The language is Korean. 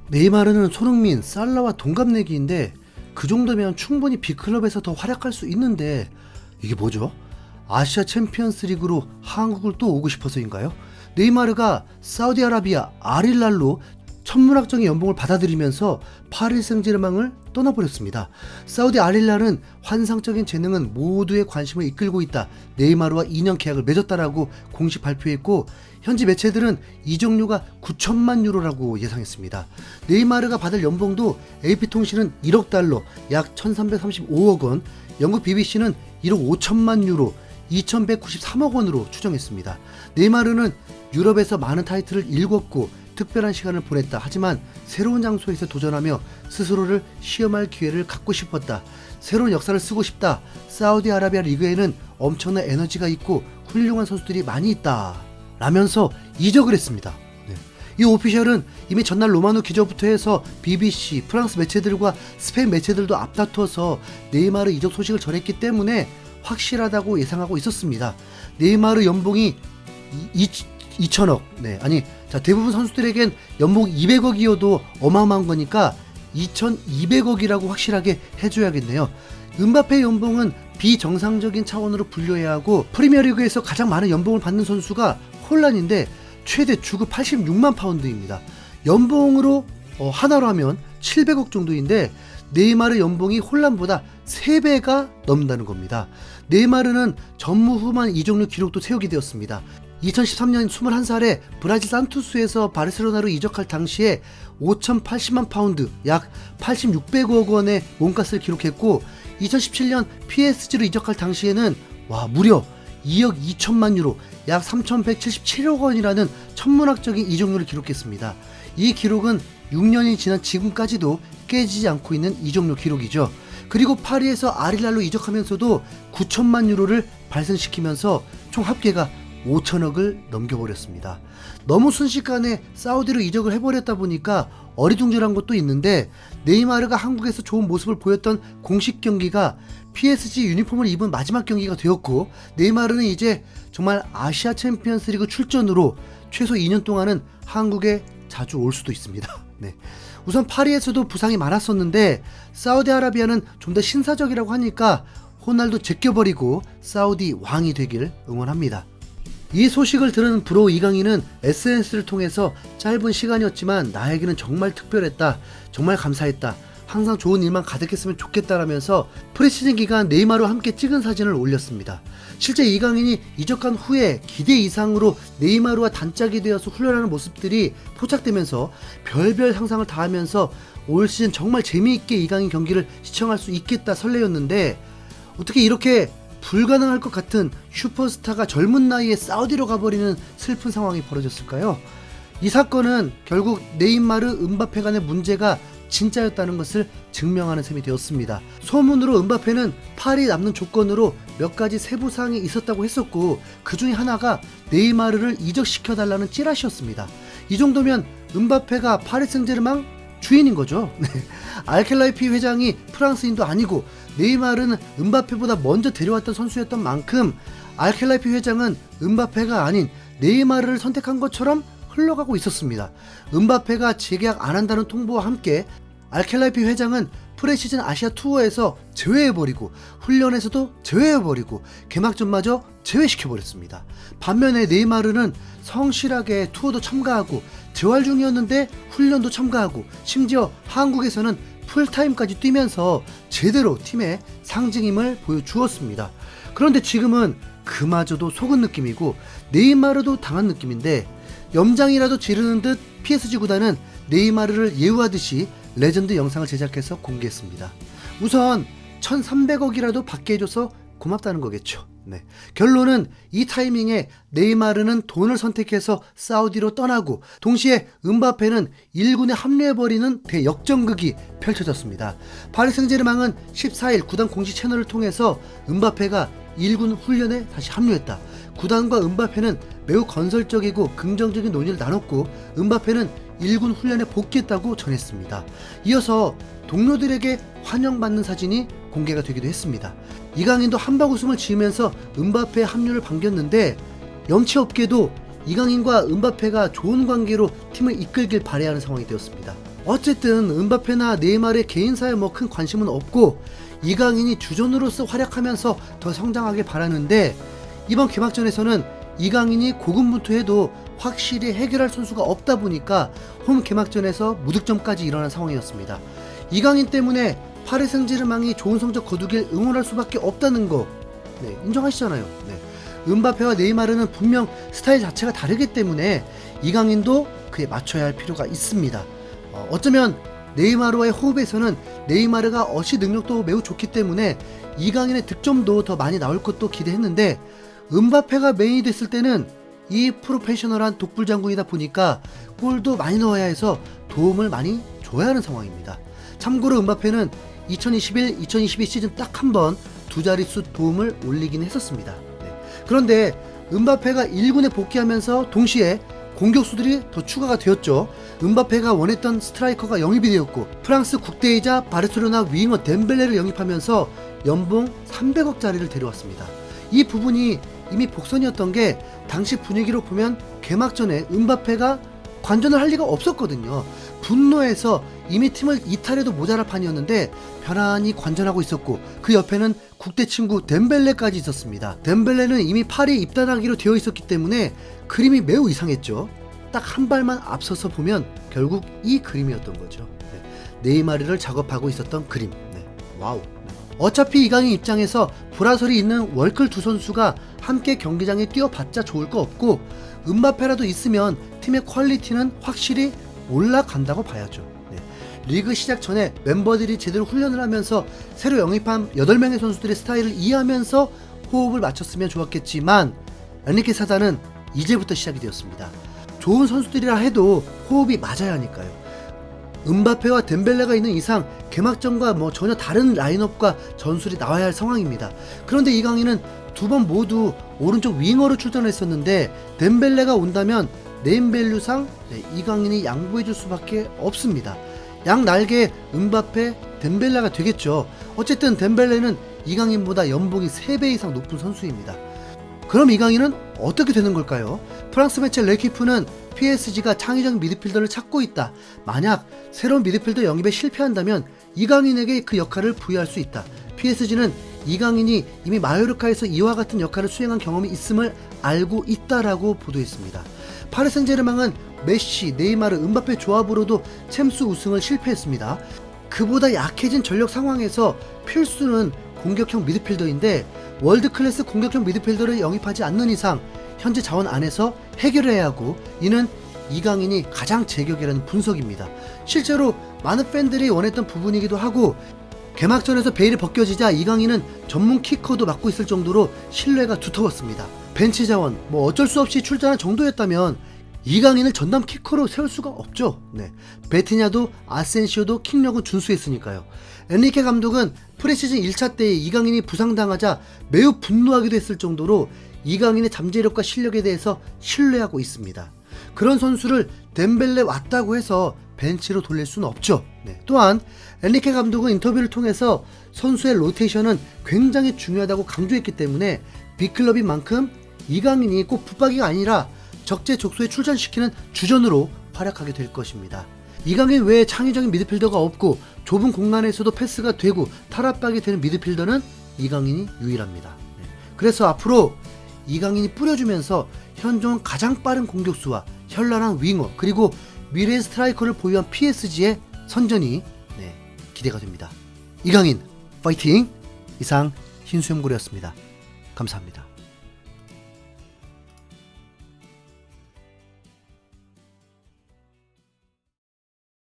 네이마르는 손흥민, 살라와 동갑내기인데 그 정도면 충분히 B클럽에서 더 활약할 수 있는데 이게 뭐죠? 아시아 챔피언스 리그로 한국을 또 오고 싶어서인가요? 네이마르가 사우디아라비아 알힐랄로 천문학적인 연봉을 받아들이면서 파리 생제르맹을 떠나버렸습니다. 사우디 알힐랄은 환상적인 재능은 모두의 관심을 이끌고 있다. 네이마르와 2년 계약을 맺었다라고 공식 발표했고 현지 매체들은 이적료가 9천만 유로라고 예상했습니다. 네이마르가 받을 연봉도 AP통신은 1억 달러, 약 1335억 원, 영국 BBC는 1억 5천만 유로, 2193억 원으로 추정했습니다. 네이마르는 유럽에서 많은 타이틀을 일궜고 특별한 시간을 보냈다. 하지만 새로운 장소에서 도전하며 스스로를 시험할 기회를 갖고 싶었다. 새로운 역사를 쓰고 싶다. 사우디아라비아 리그에는 엄청난 에너지가 있고 훌륭한 선수들이 많이 있다. 라면서 이적을 했습니다. 네. 이 오피셜은 이미 전날 로마노 기자부터 해서 BBC, 프랑스 매체들과 스페인 매체들도 앞다투어서 네이마르 이적 소식을 전했기 때문에 확실하다고 예상하고 있었습니다. 네이마르 연봉이 2천억. 대부분 선수들에겐 연봉 200억이어도 어마어마한 거니까 2200억이라고 확실하게 해줘야겠네요. 은바페 연봉은 비정상적인 차원으로 분류해야 하고 프리미어리그에서 가장 많은 연봉을 받는 선수가 홀란인데 최대 주급 86만 파운드입니다. 연봉으로 하나로 하면 700억 정도인데 네이마르 연봉이 홀란보다 3배가 넘는다는 겁니다. 네이마르는 전무후무한 이적료 기록도 세우게 되었습니다. 2013년 21살에 브라질 산투스에서 바르셀로나로 이적할 당시에 5,080만 파운드, 약 8,600억 원의 몸값을 기록했고 2017년 PSG로 이적할 당시에는 무려 2억 2천만 유로, 약 3,177억 원이라는 천문학적인 이적료를 기록했습니다. 이 기록은 6년이 지난 지금까지도 깨지지 않고 있는 이적료 기록이죠. 그리고 파리에서 알힐랄로 이적하면서도 9천만 유로를 발생시키면서 총 합계가 5천억을 넘겨버렸습니다. 너무 순식간에 사우디로 이적을 해버렸다 보니까 어리둥절한 것도 있는데 네이마르가 한국에서 좋은 모습을 보였던 공식 경기가 PSG 유니폼을 입은 마지막 경기가 되었고 네이마르는 이제 정말 아시아 챔피언스 리그 출전으로 최소 2년 동안은 한국에 자주 올 수도 있습니다. 네. 우선 파리에서도 부상이 많았었는데 사우디아라비아는 좀 더 신사적이라고 하니까 호날두 제껴버리고 사우디 왕이 되길 응원합니다. 이 소식을 들은 브로 이강인은 SNS를 통해서 짧은 시간이었지만 나에게는 정말 특별했다. 정말 감사했다. 항상 좋은 일만 가득했으면 좋겠다라면서 프리시즌 기간 네이마르와 함께 찍은 사진을 올렸습니다. 실제 이강인이 이적한 후에 기대 이상으로 네이마르와 단짝이 되어서 훈련하는 모습들이 포착되면서 별별 상상을 다하면서 올 시즌 정말 재미있게 이강인 경기를 시청할 수 있겠다 설레였는데 어떻게 이렇게 불가능할 것 같은 슈퍼스타가 젊은 나이에 사우디로 가버리는 슬픈 상황이 벌어졌을까요? 이 사건은 결국 네이마르, 은바페 간의 문제가 진짜였다는 것을 증명하는 셈이 되었습니다. 소문으로 은바페는 파리에 남는 조건으로 몇 가지 세부사항이 있었다고 했었고 그 중에 하나가 네이마르를 이적시켜달라는 찌라시였습니다. 이 정도면 은바페가 파리 생제르맹 주인인 거죠. 알켈라이피 회장이 프랑스인도 아니고 네이마르는 은바페보다 먼저 데려왔던 선수였던 만큼 알켈라이피 회장은 은바페가 아닌 네이마르를 선택한 것처럼 흘러가고 있었습니다. 은바페가 재계약 안 한다는 통보와 함께 알켈라이피 회장은 프레시즌 아시아 투어에서 제외해버리고 훈련에서도 제외해버리고 개막전마저 제외시켜버렸습니다. 반면에 네이마르는 성실하게 투어도 참가하고 재활 중이었는데 훈련도 참가하고 심지어 한국에서는 풀타임까지 뛰면서 제대로 팀의 상징임을 보여주었습니다. 그런데 지금은 그마저도 속은 느낌이고 네이마르도 당한 느낌인데 염장이라도 지르는 듯 PSG 구단은 네이마르를 예우하듯이 레전드 영상을 제작해서 공개했습니다. 우선 1300억이라도 받게 해줘서 고맙다는 거겠죠. 네. 결론은 이 타이밍에 네이마르는 돈을 선택해서 사우디로 떠나고 동시에 은바페는 1군에 합류해버리는 대역전극이 펼쳐졌습니다. 파리 생제르맹은 14일 구단 공식 채널을 통해서 은바페가 1군 훈련에 다시 합류했다. 구단과 은바페는 매우 건설적이고 긍정적인 논의를 나눴고 은바페는 1군 훈련에 복귀했다고 전했습니다. 이어서 동료들에게 환영받는 사진이 공개가 되기도 했습니다. 이강인도 한박 웃음을 지으면서 은바페의 합류를 반겼는데 염치 없게도 이강인과 은바페가 좋은 관계로 팀을 이끌길 바라야 상황이 되었습니다. 어쨌든 은바페나 네이마르의 개인사에 뭐 큰 관심은 없고 이강인이 주전으로서 활약하면서 더 성장하길 바라는데, 이번 개막전에서는 이강인이 고군분투해도 확실히 해결할 선수가 없다 보니까 홈 개막전에서 무득점까지 일어난 상황이었습니다. 이강인 때문에 파리 생제르맹이 좋은 성적 거두길 응원할 수밖에 없다는 거, 네, 인정하시잖아요. 네. 은바페와 네이마르는 분명 스타일 자체가 다르기 때문에 이강인도 그에 맞춰야 할 필요가 있습니다. 어쩌면 네이마르와의 호흡에서는 네이마르가 어시 능력도 매우 좋기 때문에 이강인의 득점도 더 많이 나올 것도 기대했는데, 은바페가 메인이 됐을 때는 이 프로페셔널한 독불장군이다 보니까 골도 많이 넣어야 해서 도움을 많이 줘야 하는 상황입니다. 참고로 은바페는 2021-2022 시즌 딱 한 번 두 자릿수 도움을 올리긴 했었습니다. 네. 그런데 은바페가 1군에 복귀하면서 동시에 공격수들이 더 추가가 되었죠. 은바페가 원했던 스트라이커가 영입이 되었고, 프랑스 국대이자 바르셀로나 윙어 덴벨레를 영입하면서 연봉 300억짜리를 데려왔습니다. 이 부분이 이미 복선이었던 게, 당시 분위기로 보면 개막전에 은바페가 관전을 할 리가 없었거든요. 분노해서 이미 팀을 이탈해도 모자랄 판이었는데 편안히 관전하고 있었고, 그 옆에는 국대 친구 덴벨레까지 있었습니다. 덴벨레는 이미 파리에 입단하기로 되어 있었기 때문에 그림이 매우 이상했죠. 딱 한 발만 앞서서 보면 결국 이 그림이었던 거죠. 네. 네이마르를 작업하고 있었던 그림. 네. 와우. 어차피 이강인 입장에서 보라설이 있는 월클 두 선수가 함께 경기장에 뛰어봤자 좋을 거 없고, 은바페라도 있으면 팀의 퀄리티는 확실히 올라간다고 봐야죠. 네. 리그 시작 전에 멤버들이 제대로 훈련을 하면서 새로 영입한 8명의 선수들의 스타일을 이해하면서 호흡을 맞췄으면 좋았겠지만, 엔리케 사단은 이제부터 시작이 되었습니다. 좋은 선수들이라 해도 호흡이 맞아야 하니까요. 은바페와 덴벨레가 있는 이상 개막전과 뭐 전혀 다른 라인업과 전술이 나와야 할 상황입니다. 그런데 이강인은 두 번 모두 오른쪽 윙어로 출전했었는데, 덴벨레가 온다면 네임밸류상 이강인이 양보해줄 수밖에 없습니다. 양 날개에 은바페, 덴벨레가 되겠죠. 어쨌든 덴벨레는 이강인보다 연봉이 3배 이상 높은 선수입니다. 그럼 이강인은 어떻게 되는 걸까요? 프랑스 매체 레키프는 PSG가 창의적 미드필더를 찾고 있다. 만약 새로운 미드필더 영입에 실패한다면 이강인에게 그 역할을 부여할 수 있다. PSG는 이강인이 이미 마요르카에서 이와 같은 역할을 수행한 경험이 있음을 알고 있다라고 보도했습니다. 파리 생제르맹은 메시, 네이마르, 은바페 조합으로도 챔스 우승을 실패했습니다. 그보다 약해진 전력 상황에서 필수는 공격형 미드필더인데, 월드클래스 공격형 미드필더를 영입하지 않는 이상 현재 자원 안에서 해결해야 하고, 이는 이강인이 가장 제격이라는 분석입니다. 실제로 많은 팬들이 원했던 부분이기도 하고, 개막전에서 베일이 벗겨지자 이강인은 전문 키커도 맡고 있을 정도로 신뢰가 두터웠습니다. 벤치 자원, 뭐 어쩔 수 없이 출전한 정도였다면 이강인을 전담 키커로 세울 수가 없죠. 네. 베티냐도 아센시오도 킥력은 준수했으니까요. 엔리케 감독은 프리시즌 1차 때 이강인이 부상당하자 매우 분노하기도 했을 정도로 이강인의 잠재력과 실력에 대해서 신뢰하고 있습니다. 그런 선수를 덴벨레 왔다고 해서 벤치로 돌릴 수는 없죠. 네. 또한 엔리케 감독은 인터뷰를 통해서 선수의 로테이션은 굉장히 중요하다고 강조했기 때문에 빅클럽인 만큼 이강인이 꼭 붙박이가 아니라 적재적소에 출전시키는 주전으로 활약하게 될 것입니다. 이강인 외에 창의적인 미드필더가 없고 좁은 공간에서도 패스가 되고 탈압박이 되는 미드필더는 이강인이 유일합니다. 네. 그래서 앞으로 이강인이 뿌려주면서 현존 가장 빠른 공격수와 현란한 윙어, 그리고 미래의 스트라이커를 보유한 PSG의 선전이 기대가 됩니다. 이강인 파이팅! 이상 흰수염고래였습니다. 감사합니다.